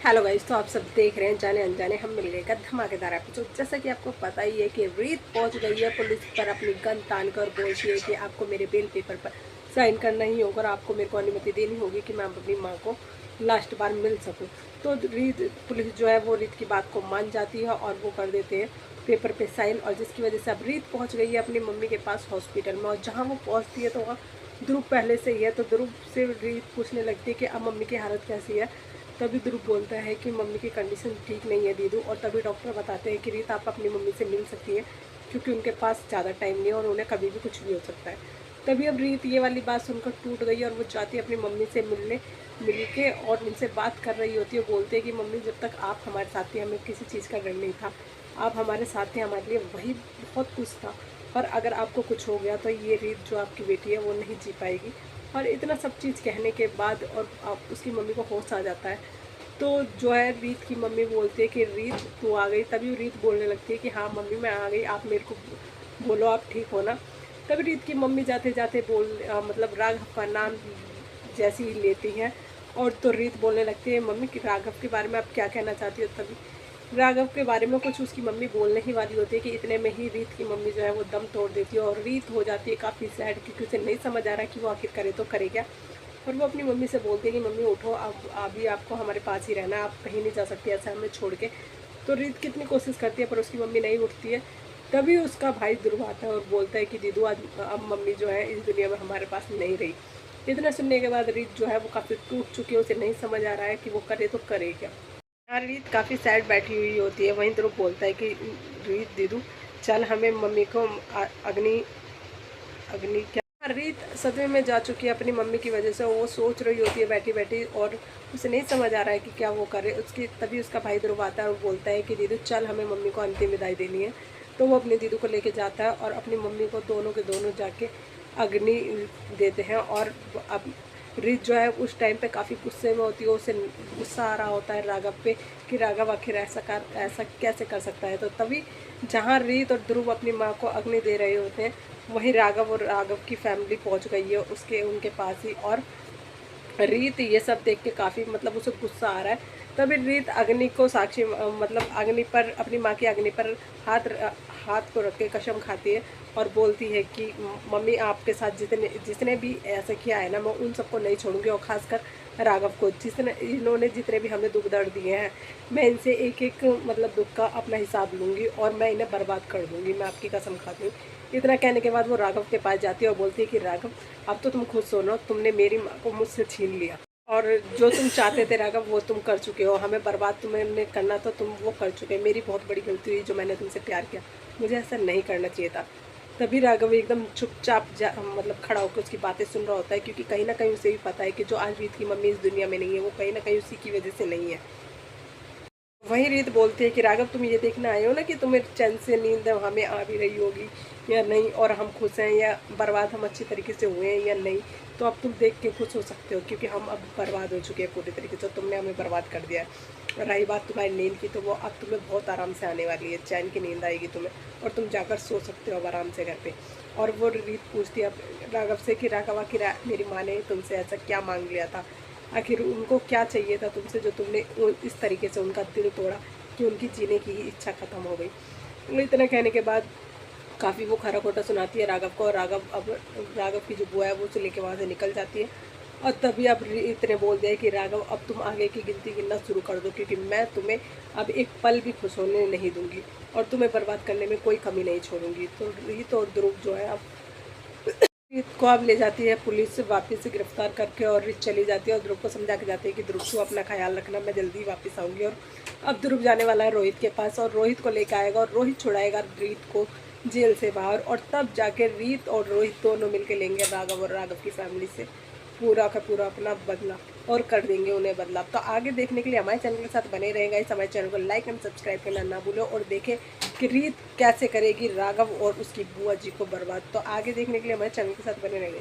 Hello guys, तो आप सब देख रहे हैं जाने अनजाने हम मिल गए का धमाकेदार एपिसोड। जैसा कि आपको पता ही है कि रीत पहुंच गई है पुलिस पर अपनी गन तान कर, बोलती है कि आपको मेरे बेल पेपर पर साइन करना ही होगा और आपको मेरे को अनुमति देनी होगी कि मैं अपनी माँ को लास्ट बार मिल सकूँ। तो रीत पुलिस जो है वो रीत की बात को मान जाती है और वो कर देते हैं पेपर पे साइन, और जिसकी वजह से अब रीत पहुँच गई है अपनी मम्मी के पास हॉस्पिटल में। और जहाँ वो पहुँचती है तो वहाँ ध्रुव पहले से ही है। तो ध्रुव से रीत पूछने लगती है कि अब मम्मी की हालत कैसी है। तभी ध्रुव बोलता है कि मम्मी की कंडीशन ठीक नहीं है दीदू। और तभी डॉक्टर बताते हैं कि रीत आप अपनी मम्मी से मिल सकती है क्योंकि उनके पास ज़्यादा टाइम नहीं है और उन्हें कभी भी कुछ भी हो सकता है। तभी अब रीत ये वाली बात सुनकर टूट गई और वो जाती है अपनी मम्मी से मिल के और उनसे बात कर रही होती है। बोलते हैं कि मम्मी, जब तक आप हमारे साथ थे हमें किसी चीज़ का डर नहीं था। आप हमारे साथ थे, हमारे लिए वही बहुत कुछ था। और अगर आपको कुछ हो गया तो ये रीत जो आपकी बेटी है वो नहीं जी पाएगी। और इतना सब चीज़ कहने के बाद और आप उसकी मम्मी को होश आ जाता है। तो जो है रीत की मम्मी बोलती है कि रीत तू आ गई। तभी रीत बोलने लगती है कि हाँ मम्मी मैं आ गई, आप मेरे को बोलो आप ठीक हो ना। तभी रीत की मम्मी जाते जाते मतलब राघव का नाम जैसे ही लेती हैं और तो रीत बोलने लगती है मम्मी कि राघव के बारे में आप क्या कहना चाहती हो। तभी राघव के बारे में कुछ उसकी मम्मी बोलने ही वाली होती है कि इतने में ही रीत की मम्मी जो है वो दम तोड़ देती है और रीत हो जाती है काफ़ी सैड, क्योंकि उसे नहीं समझ आ रहा कि वो आखिर करे तो करे क्या। और वो अपनी मम्मी से बोलती है कि मम्मी उठो, अब अभी आपको हमारे पास ही रहना है, आप कहीं नहीं जा सकती ऐसा हमें छोड़ के। तो रीत कितनी कोशिश करती है पर उसकी मम्मी नहीं उठती है। तभी उसका भाई ध्रुव आता है और बोलता है कि दीदू आज अब मम्मी जो है इस दुनिया में हमारे पास नहीं रही। इतना सुनने के बाद रीत जो है वो काफ़ी टूट चुकी है, उसे नहीं समझ आ रहा है कि वो करे तो करे क्या। यहाँ रीत काफ़ी सैड बैठी हुई होती है। वहीं ध्रुव बोलता है कि रीत दीदू चल हमें मम्मी को अग्नि अग्नि क्या। रीत सदमे में जा चुकी है अपनी मम्मी की वजह से। वो सोच रही होती है बैठी बैठी और उसे नहीं समझ आ रहा है कि क्या वो करे। उसकी तभी उसका भाई ध्रुव आता है और बोलता है कि दीदू चल हमें मम्मी को अंतिम विदाई देनी है। तो वो अपनी दीदू को लेके जाता है और अपनी मम्मी को दोनों के दोनों जाके अग्नि देते हैं। और अब रीत जो है उस टाइम पे काफ़ी गुस्से में होती है। उसे गुस्सा आ रहा होता है राघव पे कि राघव आखिर ऐसा कैसे कर सकता है। तो तभी जहाँ रीत और ध्रुव अपनी माँ को अग्नि दे रहे होते हैं वहीं राघव और राघव की फैमिली पहुँच गई है उनके पास ही। और रीत ये सब देख के काफ़ी मतलब उसे गुस्सा आ रहा है। तभी रीत अग्नि को साक्षी मतलब अग्नि पर अपनी माँ की अग्नि पर हाथ को रख के कसम खाती है और बोलती है कि मम्मी आपके साथ जिसने भी ऐसा किया है ना, मैं उन सबको नहीं छोड़ूंगी। और ख़ासकर राघव को इन्होंने जितने भी हमें दुख दर्द दिए हैं, मैं इनसे एक एक मतलब दुख का अपना हिसाब लूँगी और मैं इन्हें बर्बाद कर दूँगी, मैं आपकी कसम खाती हूँ। इतना कहने के बाद वो राघव के पास जाती है और बोलती है कि राघव अब तो तुम खुद सुनो, तुमने मेरी माँ को मुझसे छीन लिया और जो तुम चाहते थे राघव वो तुम कर चुके हो। हमें बर्बाद तुम्हें करना था, तुम वो कर चुके। मेरी बहुत बड़ी गलती हुई जो मैंने तुमसे प्यार किया, मुझे ऐसा नहीं करना चाहिए था। तभी राघव एकदम चुपचाप मतलब खड़ा होकर उसकी बातें सुन रहा होता है, क्योंकि कहीं ना कहीं उसे भी पता है कि जो आज रीत की मम्मी इस दुनिया में नहीं है वो कहीं ना कहीं उसी की वजह से नहीं है। वहीं रीत बोलती है कि राघव तुम ये देखना आए हो ना कि तुम्हें चैन से नींद हमें आ भी रही होगी या नहीं, और हम खुश हैं या बर्बाद हम अच्छी तरीके से हुए हैं या नहीं। तो अब तुम देख के खुश हो सकते हो क्योंकि हम अब बर्बाद हो चुके हैं पूरी तरीके से, तुमने हमें बर्बाद कर दिया है। रही बात तुम्हारी नींद की, तो वो अब तुम्हें बहुत आराम से आने वाली है, चैन की नींद आएगी तुम्हें और तुम जाकर सो सकते हो अब आराम से घर पे। और वो रीत पूछती है अब राघव से कि राघव आखिर मेरी माँ ने तुमसे ऐसा क्या मांग लिया था, आखिर उनको क्या चाहिए था तुमसे जो तुमने इस तरीके से उनका दिल तोड़ा कि उनकी जीने की इच्छा ख़त्म हो गई। इतना कहने के बाद काफ़ी वो खरा खोटा सुनाती है राघव को, और राघव की जो बुआ है वो उसे लेके वहाँ से निकल जाती है। और तभी अब इतने बोल दिया कि राघव अब तुम आगे की गिनती गिनना शुरू कर दो, क्योंकि मैं तुम्हें अब एक पल भी खुश होने नहीं दूंगी और तुम्हें बर्बाद करने में कोई कमी नहीं छोड़ूंगी। तो रीत और ध्रुव जो है अब रीत को अब ले जाती है पुलिस वापस से गिरफ्तार करके, और रीत चली जाती है और ध्रुव को समझा के जाती है कि ध्रुव तू अपना ख्याल रखना, मैं जल्दी वापस आऊँगी। और अब ध्रुव जाने वाला है रोहित के पास और रोहित को लेकर आएगा और रोहित छुड़ाएगा रीत को जेल से बाहर। और तब जाके रीत और रोहित दोनों मिलकर लेंगे राघव और राघव की फैमिली से पूरा का पूरा अपना बदला और कर देंगे उन्हें बदला। तो आगे देखने के लिए हमारे चैनल के साथ बने रहेगा। इस हमारे चैनल को लाइक एंड सब्सक्राइब करना ना भूलो और देखें कि रीत कैसे करेगी राघव और उसकी बुआ जी को बर्बाद। तो आगे देखने के लिए हमारे चैनल के साथ बने रहेगा।